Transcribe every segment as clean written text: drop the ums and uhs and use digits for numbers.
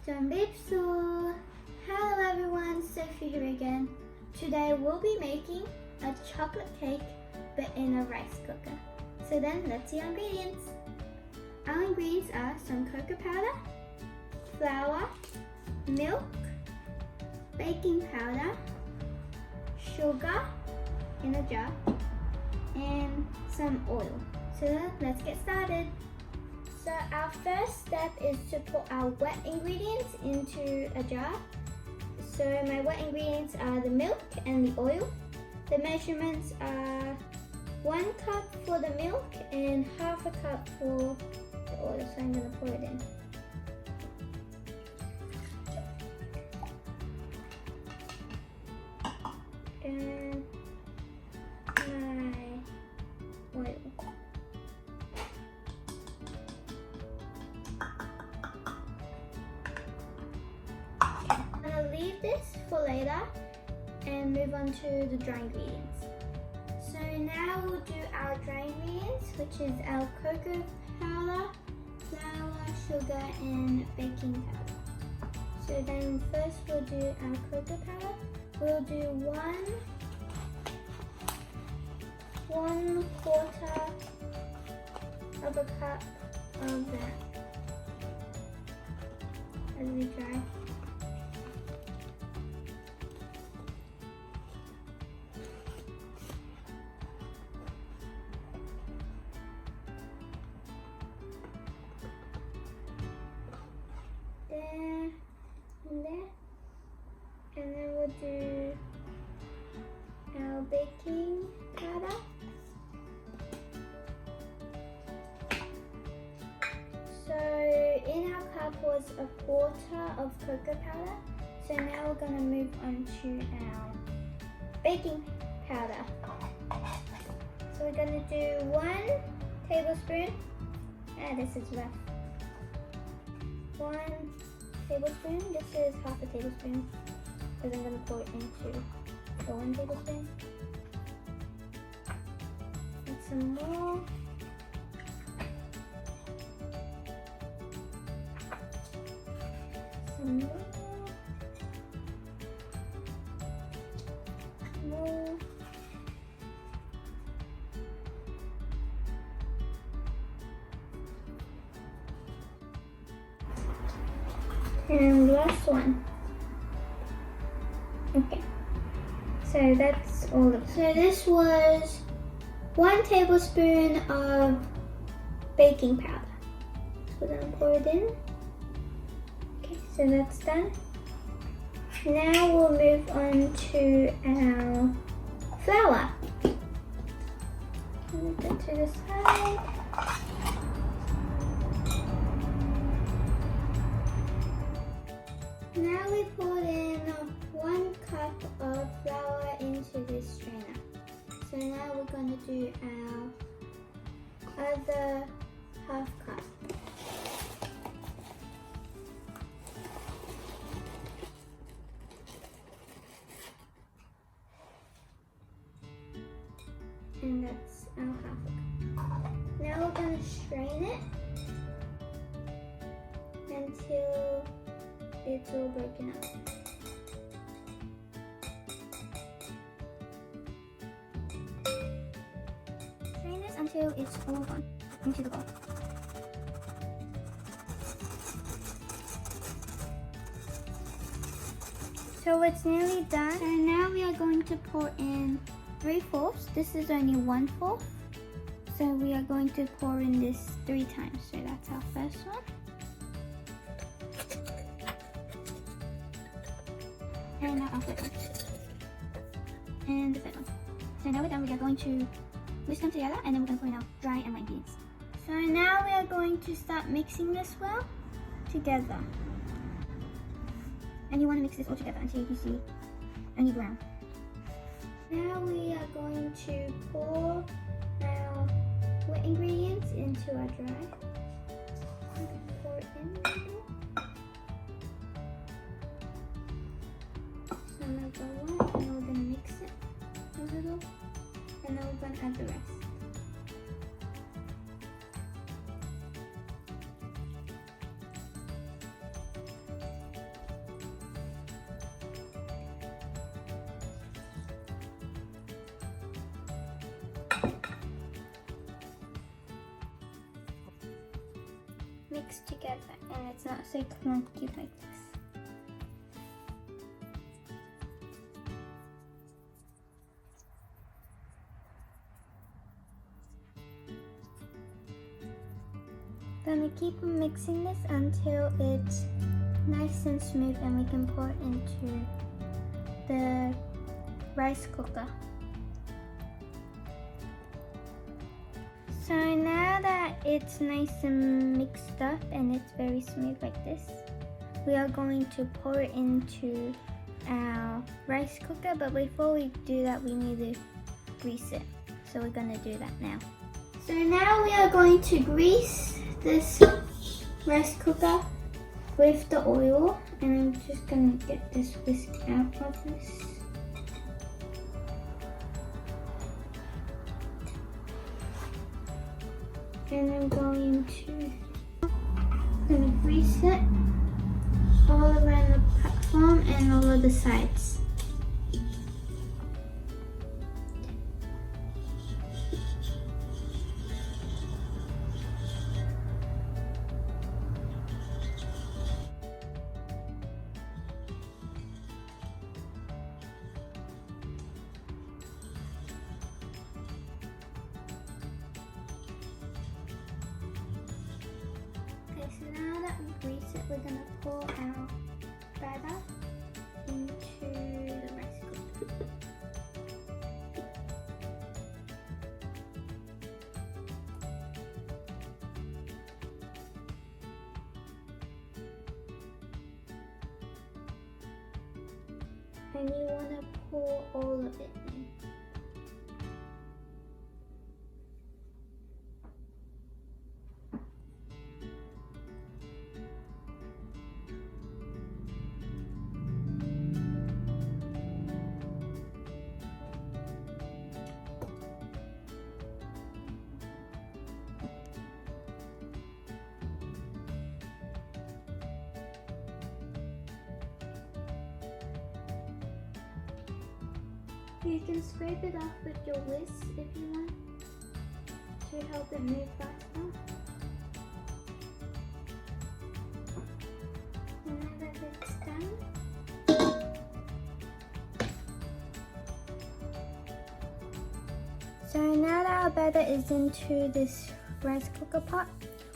So, hello everyone, Sophie here again. Today we'll be making a chocolate cake but in a rice cooker. So then let's see our ingredients. Our ingredients are some cocoa powder, flour, milk, baking powder, sugar in a jar, and some oil. So let's get started. So our first step is to put our wet ingredients into a jar. So my wet ingredients are the milk and the oil. The measurements are 1 cup for the milk and half a cup for the oil. So I'm going to pour it in. And my oil. Leave this for later and move on to the dry ingredients. So now we'll do our dry ingredients, which is our cocoa powder, flour, sugar, and baking powder. So then first we'll do our cocoa powder. We'll do 1/4 of a cup of that as we dry. There and there, and then we'll do our baking powder. So in our cup was 1/4 of cocoa powder. So now we're going to move on to our baking powder. So we're going to do 1 tablespoon. This is rough. 1 tablespoon. This is half a tablespoon because I'm going to pour it into the 1 tablespoon. And some more. Some more. More. And last one. Okay, so that's all of it. So this was 1 tablespoon of baking powder. So we're gonna pour it in. Okay, so that's done. Now we'll move on to our flour. Move that to the side. Now we poured in 1 cup of flour into this strainer. So now we're going to do our other half cup. And that's our half a cup. Now we're going to strain it until it's all broken up. Strain this until it's all gone into the bowl. So it's nearly done. So now we are going to pour in 3/4. This is only 1/4. So we are going to pour in this 3 times. So that's our first one. And now our third one. And the third one. So now we're done. We are going to mix them together and then we're going to put in our dry and wet ingredients. So now we are going to start mixing this well together. And you want to mix this all together until you can see only brown. Now we are going to pour our wet ingredients into our dry. I'm going to pour it in. Another one, and we're going to mix it a little, and then we're going to add the rest. mixed together and it's not so clunky like this. Gonna keep mixing this until it's nice and smooth and we can pour it into the rice cooker. So now that it's nice and mixed up and it's very smooth like this, we are going to pour it into our rice cooker, but before we do that we need to grease it. So we're gonna do that now. So now we are going to grease this rice cooker with the oil, and I'm just gonna get this whisk out of this. And I'm going to grease it all around the platform and all of the sides. Okay, so now that we grease it, we're gonna pour our batter into the rice cooker. And you wanna pour all of it in. You can scrape it off with your whisk if you want to help it move faster. And now that it's done, so now that our batter is into this rice cooker pot,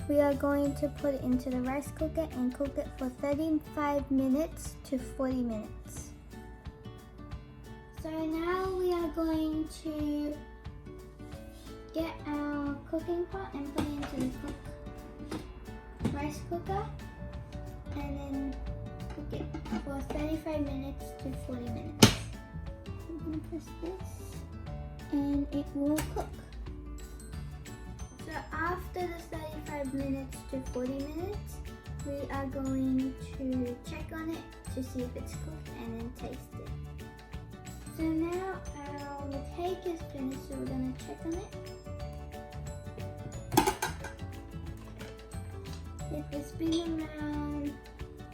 we are going to put it into the rice cooker and cook it for 35 minutes to 40 minutes. So now we are going to get our cooking pot and put it into the rice cooker and then cook it for 35 minutes to 40 minutes. You can press this and it will cook. So after the 35 minutes to 40 minutes, we are going to check on it to see if it's cooked and then taste it. So now our cake is finished, so we're going to check on it. It's been around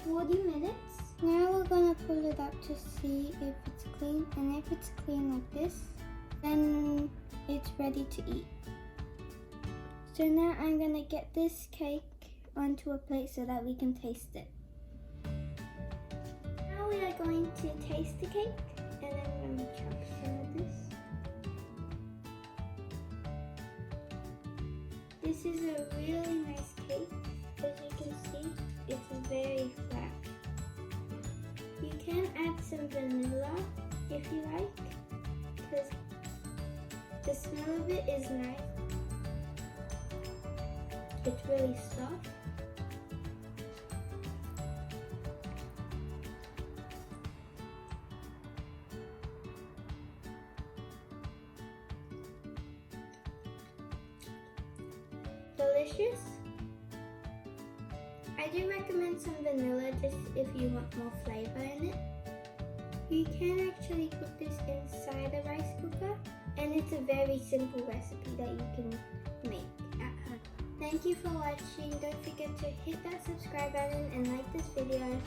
40 minutes. Now we're going to pull it up to see if it's clean, and if it's clean like this, then it's ready to eat. So now I'm going to get this cake onto a plate so that we can taste it. Now we are going to taste the cake. And I'm going to chop some of this. This is a really nice cake. As you can see, it's very flat. You can add some vanilla if you like, because the smell of it is nice. It's really soft. Delicious. I do recommend some vanilla just if you want more flavor in it. You can actually put this inside a rice cooker, and it's a very simple recipe that you can make at home. Thank you for watching. Don't forget to hit that subscribe button and like this video.